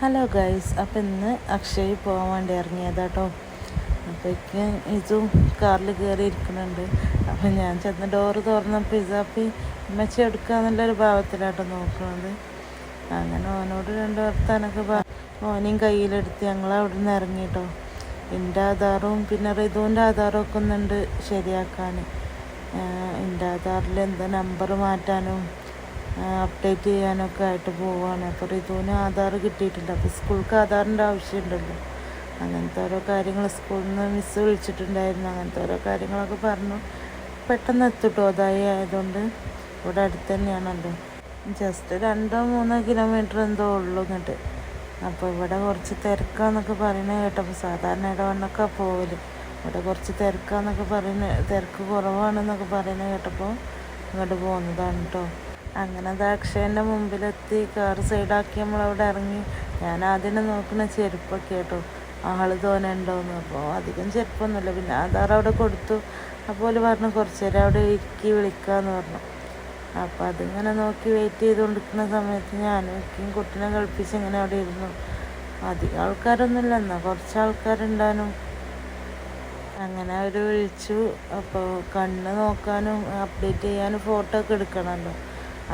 Hello guys, അപ്പം ഇന്ന് അക്ഷയ് പോകാൻ വേണ്ടി ഇറങ്ങിയതാട്ടോ. അപ്പോഴേക്ക് ഇതും കാറിൽ കയറി ഇരിക്കുന്നുണ്ട്. അപ്പം ഞാൻ ചെന്ന് ഡോറ് തുറന്നപ്പോൾ ഇസാപ്പി ഉമ്മച്ചി എടുക്കാന്നുള്ളൊരു ഭാവത്തിലാട്ടോ നോക്കുന്നത്. അങ്ങനെ ഓനോട് രണ്ട് വർത്താനൊക്കെ ഓനെയും കയ്യിലെടുത്ത് ഞങ്ങൾ അവിടെ നിന്ന് ഇറങ്ങിട്ടോ. എൻ്റെ ആധാറും പിന്നെ റിതുവിൻ്റെ ആധാറും ഒക്കെ ഒന്നുണ്ട് ശരിയാക്കാൻ. എൻ്റെ ആധാറിൽ എന്താ നമ്പർ മാറ്റാനും അപ്ഡേറ്റ് ചെയ്യാനൊക്കെ ആയിട്ട് പോവുകയാണ്. അപ്പോൾ റിതുവിന് ആധാർ കിട്ടിയിട്ടില്ല. അപ്പോൾ സ്കൂൾക്ക് ആധാറിൻ്റെ ആവശ്യമുണ്ടല്ലോ. അങ്ങനത്തെ ഓരോ കാര്യങ്ങൾ സ്കൂളിൽ നിന്ന് മിസ്സ് വിളിച്ചിട്ടുണ്ടായിരുന്നു. അങ്ങനത്തെ ഓരോ കാര്യങ്ങളൊക്കെ പറഞ്ഞു. പെട്ടെന്ന് എത്തിട്ടോ, അതായി ആയതുകൊണ്ട് ഇവിടെ അടുത്ത് തന്നെയാണല്ലോ. ജസ്റ്റ് 2-3 കിലോമീറ്റർ എന്തോ ഉള്ളൂ ഇങ്ങോട്ട്. അപ്പോൾ ഇവിടെ കുറച്ച് തിരക്കാന്നൊക്കെ പറയുന്നത് കേട്ടപ്പോൾ, സാധാരണ ഇടവണ്ണൊക്കെ പോകല്, ഇവിടെ കുറച്ച് തിരക്കാന്നൊക്കെ തിരക്ക് കുറവാണെന്നൊക്കെ പറയുന്നത് കേട്ടപ്പോൾ ഇങ്ങോട്ട് പോകുന്നതാണ് കേട്ടോ. അങ്ങനെ അത് അക്ഷയൻ്റെ മുമ്പിലെത്തി കാറ് സൈഡാക്കി നമ്മളവിടെ ഇറങ്ങി. ഞാൻ ആദ്യം നോക്കുന്ന ചെരുപ്പൊക്കെ കേട്ടോ, ആൾ തോന്നുന്നുണ്ടോയെന്ന്. അപ്പോൾ അധികം ചെരുപ്പൊന്നുമില്ല. പിന്നെ ആധാർ അവിടെ കൊടുത്തു. അപ്പോൾ പറഞ്ഞു കുറച്ച് നേരം അവിടെ ഇരിക്കി വിളിക്കാമെന്ന് പറഞ്ഞു. അപ്പോൾ അതിങ്ങനെ നോക്കി വെയിറ്റ് ചെയ്തുകൊണ്ടിരിക്കുന്ന സമയത്ത് ഞാനും കുട്ടീനെ കളിപ്പിച്ച് ഇങ്ങനെ അവിടെ ഇരുന്നു. അധികം ആൾക്കാരൊന്നുമില്ല, എന്നാൽ കുറച്ച് ആൾക്കാരുണ്ടാനും. അങ്ങനെ അവർ വിളിച്ചു. അപ്പോൾ കണ്ണ് നോക്കാനും അപ്ഡേറ്റ് ചെയ്യാനും ഫോട്ടോ ഒക്കെ എടുക്കണമല്ലോ.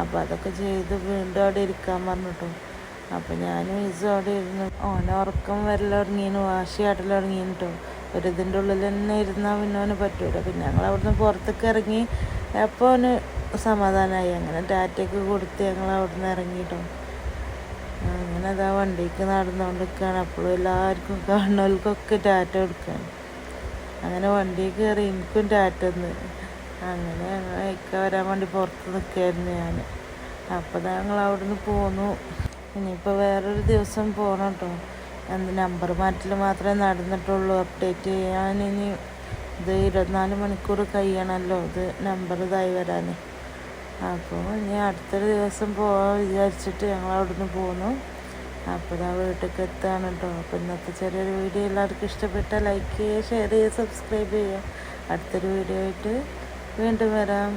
അപ്പോൾ അതൊക്കെ ചെയ്ത് വീണ്ടും അവിടെ ഇരിക്കാൻ പറഞ്ഞിട്ടു. അപ്പോൾ ഞാനും ഇസും അവിടെ ഇരുന്നു. ഓനെ ഉറക്കം വരലുടങ്ങീന്, വാശി ആടലുടങ്ങീന് കേട്ടോ. ഒരു ഇതിൻ്റെ ഉള്ളിൽ തന്നെ ഇരുന്നാൽ പിന്നെ ഓന് പറ്റൂല. പിന്നെ ഞങ്ങൾ അവിടുന്ന് പുറത്തേക്ക് ഇറങ്ങി. അപ്പോൾ ഓന് സമാധാനമായി. അങ്ങനെ ടാറ്റയൊക്കെ കൊടുത്ത് ഞങ്ങൾ അവിടുന്ന് ഇറങ്ങിട്ടോ. അങ്ങനെ അതാ വണ്ടിക്ക് നടന്നുകൊണ്ടിരിക്കുകയാണ്. അപ്പോഴും എല്ലാവർക്കും കാണുന്നവർക്കൊക്കെ ടാറ്റ കൊടുക്കുകയാണ്. അങ്ങനെ വണ്ടിയിൽ കയറി എനിക്കും ടാറ്റ തന്ന്. അങ്ങനെ ഞങ്ങൾ ഇക്ക വരാൻ വേണ്ടി പുറത്ത് നിൽക്കുകയായിരുന്നു ഞാൻ. അപ്പോൾ ഞങ്ങൾ അവിടെ നിന്ന് പോന്നു. ഇനിയിപ്പോൾ വേറൊരു ദിവസം പോകണം കേട്ടോ. നമ്പർ മാറ്റൽ മാത്രമേ നടന്നിട്ടുള്ളൂ. അപ്ഡേറ്റ് ചെയ്യാൻ ഇനി ഇത് 24 മണിക്കൂർ കഴിയണമല്ലോ ഇത് നമ്പർ ഇതായി വരാൻ. അപ്പോൾ ഇനി അടുത്തൊരു ദിവസം പോകാൻ വിചാരിച്ചിട്ട് ഞങ്ങൾ അവിടെ നിന്ന് പോന്നു. അപ്പോൾ ഞാൻ വീട്ടിലേക്ക് എത്താണ് കേട്ടോ. അപ്പോൾ ഇന്നത്തെ ചെറിയൊരു വീഡിയോ എല്ലാവർക്കും ഇഷ്ടപ്പെട്ടാൽ ലൈക്ക് ചെയ്യുക, ഷെയർ ചെയ്യുക, സബ്സ്ക്രൈബ് ചെയ്യുക. അടുത്തൊരു വീഡിയോ ആയിട്ട് വീണ്ടും വരാം.